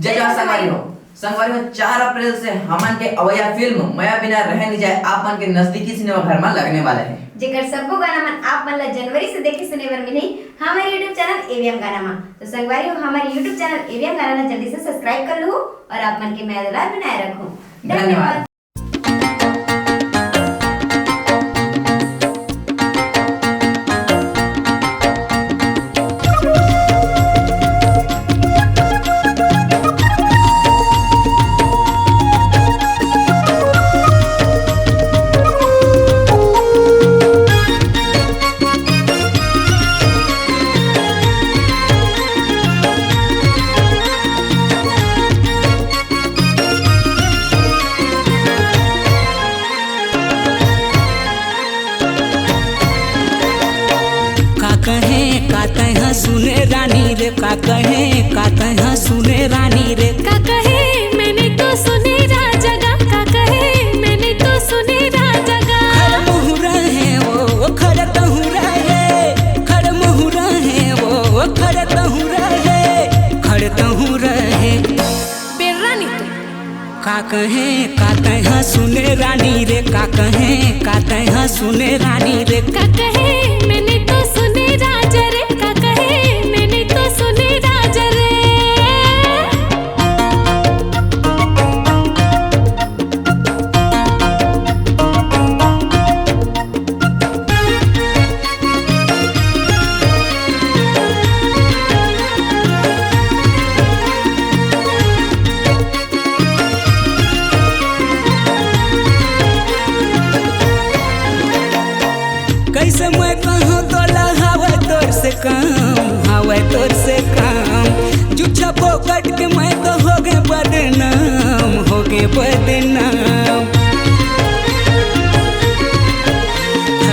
जय जवान संगवारी हो 4 अप्रैल से हमन के अवया फिल्म मया बिना रह नहीं जाए आप मन के नजदीकी सिनेमा घर में लगने वाले हैं। जेकर सबको गाना मन आप मन ला जनवरी से देखे सुने बर मिली हमारे YouTube चैनल एवीएम गाना में। तो संगवारी हो हमारे YouTube चैनल एवीएम गाना ला जल्दी से सब्सक्राइब कर लो और आप मन के मेलदार बनाए रखो। धन्यवाद। सुने रानी रे का कहे सुने रानी रे का कहे मैंने तो सुने राजगा का कहे मैंने तो सुने राजगा खड़ मुहुरा है वो खड़ तहुरा है खड़ मुहुरा है वो खड़ तहुरा है खड़ तहुरा है बेरानी तो का कहे सुने रानी रे का कहे सुने रानी रे का कहे मैंने तो सुने राजा रे का कहे मैंने तो सुने राजा रे कैसे मैं कहूँ तोला हवा तोर से काम हवा तोर से काम जुच्छा पोकट के मैं तो हो गए बदनाम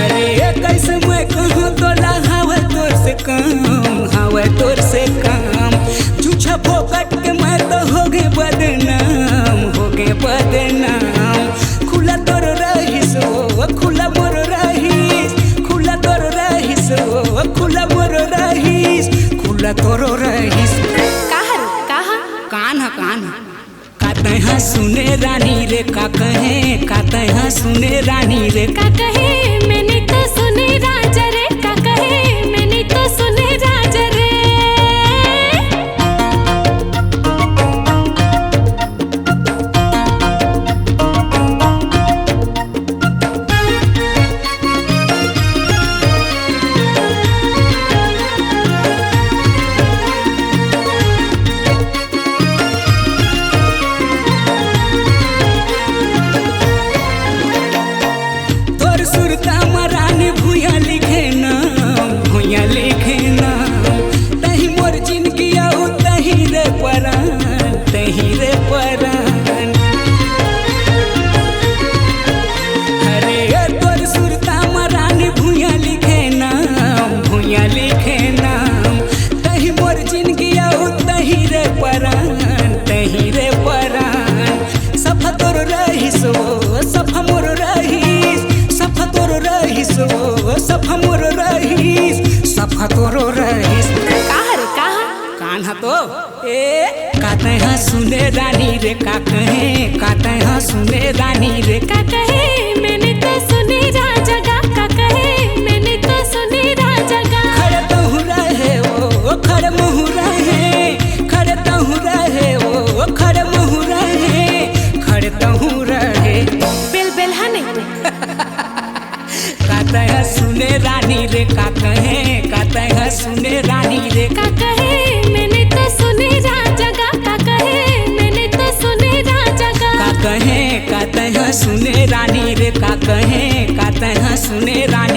अरे कैसे मैं कहूँ तोला हवा तोर से काम जुच्छा पोकट के मैं तो हो गए बदनाम खुला तोर रहीस खुला मोर रहीस खुला तोरो रहीस कातहा सुने रानी रे का कहे सुने रानी रे का कहे मैंने तो सुने राजा रे का कहे मैंने तो सुने राजा रे तोरो रहीस कान्हा तो कातहा सुने रानी रे का कहे सुने रानी रे का कहे मैंने तो सुने राजगा का कहे मैंने तो सुने राजगा खड़ तहुरा है वो खड़ मुहुरा है खड़ तहुरा है वो खड़ मुहुरा है खड़ तहुरा है बेल हने कातहा सुने रानी रे का कहे सुने रानी रे का कहे मैंने तो सुने राजगा का कहे मैंने तो सुने राजगा का कहे सुने रानी रे का कहे सुने रानी